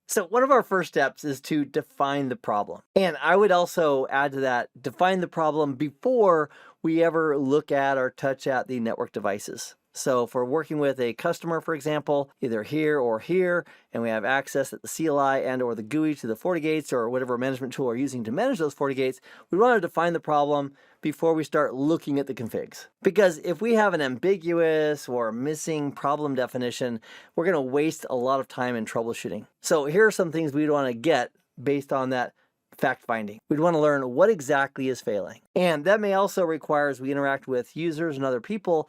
So one of our first steps is to define the problem. And I would also add to that, define the problem before we ever look at or touch at the network devices. So if we're working with a customer, for example, either here or here, and we have access at the CLI and or the GUI to the FortiGates or whatever management tool we're using to manage those FortiGates, we want to define the problem before we start looking at the configs. Because if we have an ambiguous or missing problem definition, we're going to waste a lot of time in troubleshooting. So here are some things we'd want to get based on that fact finding. We'd want to learn what exactly is failing. And that may also require, as we interact with users and other people,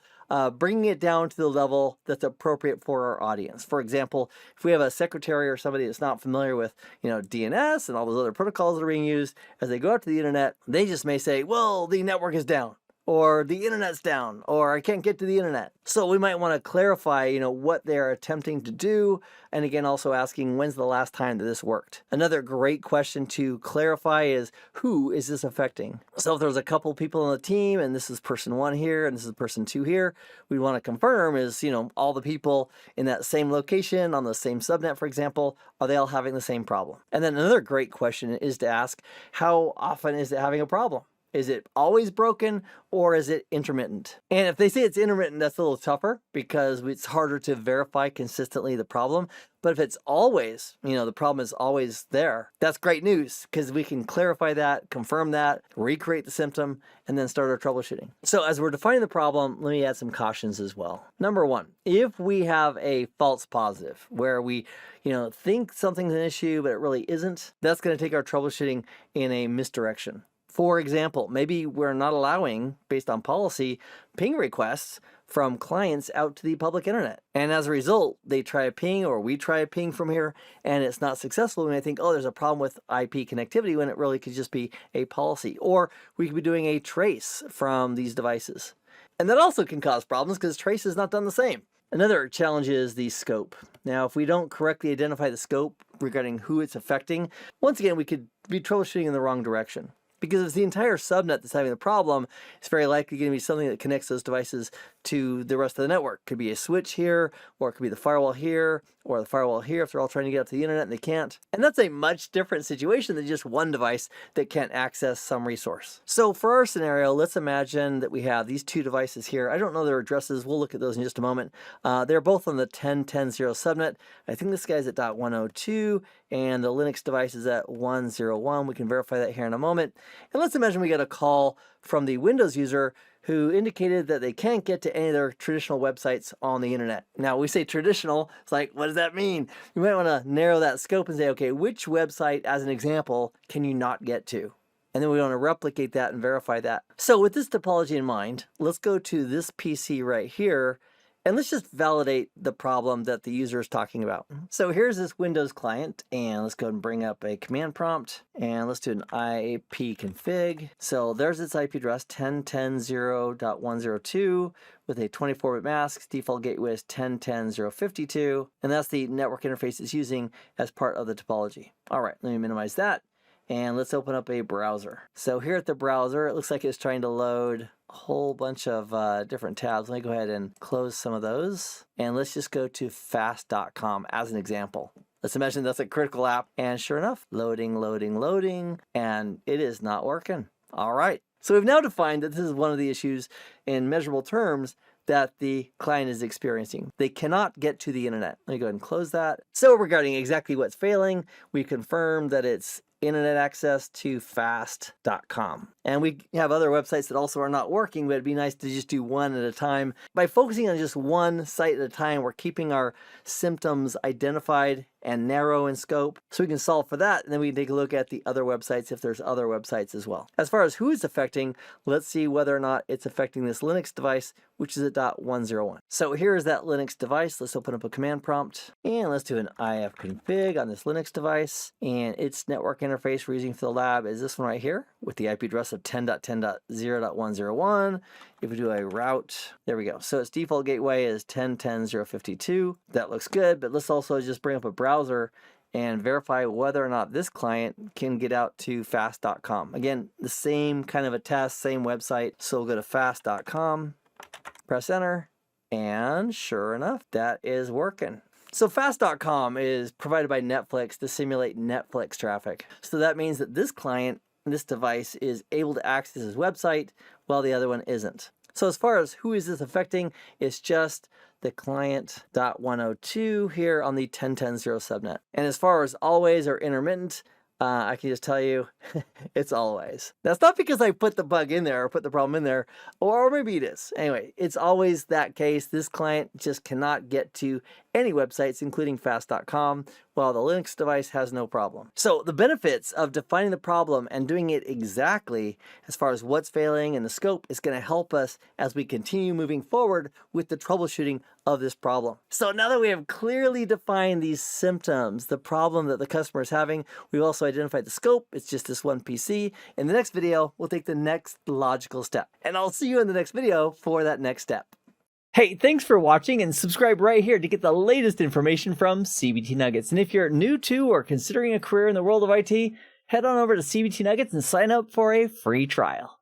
bringing it down to the level that's appropriate for our audience. For example, if we have a secretary or somebody that's not familiar with, DNS and all those other protocols that are being used, as they go out to the internet, they just may say, well, the network is down, or the internet's down, or I can't get to the internet. So we might want to clarify, what they're attempting to do. And again, also asking, when's the last time that this worked? Another great question to clarify is, who is this affecting? So if there's a couple people on the team and this is person 1 here and this is person 2 here, we want to confirm is, all the people in that same location on the same subnet, for example, are they all having the same problem? And then another great question is to ask, how often is it having a problem? Is it always broken or is it intermittent? And if they say it's intermittent, that's a little tougher because it's harder to verify consistently the problem. But if it's always, the problem is always there, that's great news because we can clarify that, confirm that, recreate the symptom, and then start our troubleshooting. So as we're defining the problem, let me add some cautions as well. Number 1, if we have a false positive where we, think something's an issue, but it really isn't, that's going to take our troubleshooting in a misdirection. For example, maybe we're not allowing, based on policy, ping requests from clients out to the public internet. And as a result, they try a ping or we try a ping from here and it's not successful. We may think, oh, there's a problem with IP connectivity when it really could just be a policy. Or we could be doing a trace from these devices. And that also can cause problems because trace is not done the same. Another challenge is the scope. Now, if we don't correctly identify the scope regarding who it's affecting, once again, we could be troubleshooting in the wrong direction. Because if it's the entire subnet that's having the problem, it's very likely going to be something that connects those devices to the rest of the network. It could be a switch here, or it could be the firewall here, or the firewall here if they're all trying to get up to the internet and they can't. And that's a much different situation than just one device that can't access some resource. So for our scenario, let's imagine that we have these 2 devices here. I don't know their addresses. We'll look at those in just a moment. They're both on the 10.10.0 subnet. I think this guy's at .102 and the Linux device is at 101. We can verify that here in a moment. And let's imagine we get a call from the Windows user who indicated that they can't get to any of their traditional websites on the internet. Now, we say traditional, it's like, what does that mean? You might want to narrow that scope and say, okay, which website, as an example, can you not get to? And then we want to replicate that and verify that. So with this topology in mind, let's go to this PC right here, and let's just validate the problem that the user is talking about. So here's this Windows client, and let's go ahead and bring up a command prompt, and let's do an IP config. So there's its IP address, 10.10.0.102, with a 24-bit mask. Default gateway is 10.10.0.52, and that's the network interface it's using as part of the topology. All right, let me minimize that, and let's open up a browser. So here at the browser, it looks like it's trying to load a whole bunch of different tabs. Let me go ahead and close some of those. And let's just go to fast.com as an example. Let's imagine that's a critical app. And sure enough, loading, loading, loading, and it is not working. All right. So we've now defined that this is one of the issues in measurable terms that the client is experiencing. They cannot get to the internet. Let me go ahead and close that. So regarding exactly what's failing, we confirmed that it's internet access to fast.com. And we have other websites that also are not working, but it'd be nice to just do one at a time. By focusing on just one site at a time, we're keeping our symptoms identified and narrow in scope. So we can solve for that, and then we can take a look at the other websites if there's other websites as well. As far as who it's affecting, let's see whether or not it's affecting this Linux device, which is at .101. So here is that Linux device. Let's open up a command prompt, and let's do an ifconfig on this Linux device. And its network interface we're using for the lab is this one right here, with the IP address of 10.10.0.101. If we do a route, there we go. So its default gateway is 10.10.0.52. That looks good, but let's also just bring up a browser and verify whether or not this client can get out to fast.com. Again, the same kind of a test, same website. So we'll go to fast.com, press enter, and sure enough, that is working. So fast.com is provided by Netflix to simulate Netflix traffic. So that means that this client, this device, is able to access his website while the other one isn't. So as far as who is this affecting, it's just the client.102 here on the 10.10.0 subnet. And as far as always or intermittent, I can just tell you, it's always. That's not because I put the bug in there or put the problem in there, or maybe it is. Anyway, it's always that case. This client just cannot get to any websites, including fast.com, while the Linux device has no problem. So the benefits of defining the problem and doing it exactly as far as what's failing and the scope is going to help us as we continue moving forward with the troubleshooting of this problem. So now that we have clearly defined these symptoms, the problem that the customer is having, we've also identified the scope. It's just this one PC. In the next video, we'll take the next logical step. And I'll see you in the next video for that next step. Hey, thanks for watching, and subscribe right here to get the latest information from CBT Nuggets. And if you're new to or considering a career in the world of IT, head on over to CBT Nuggets and sign up for a free trial.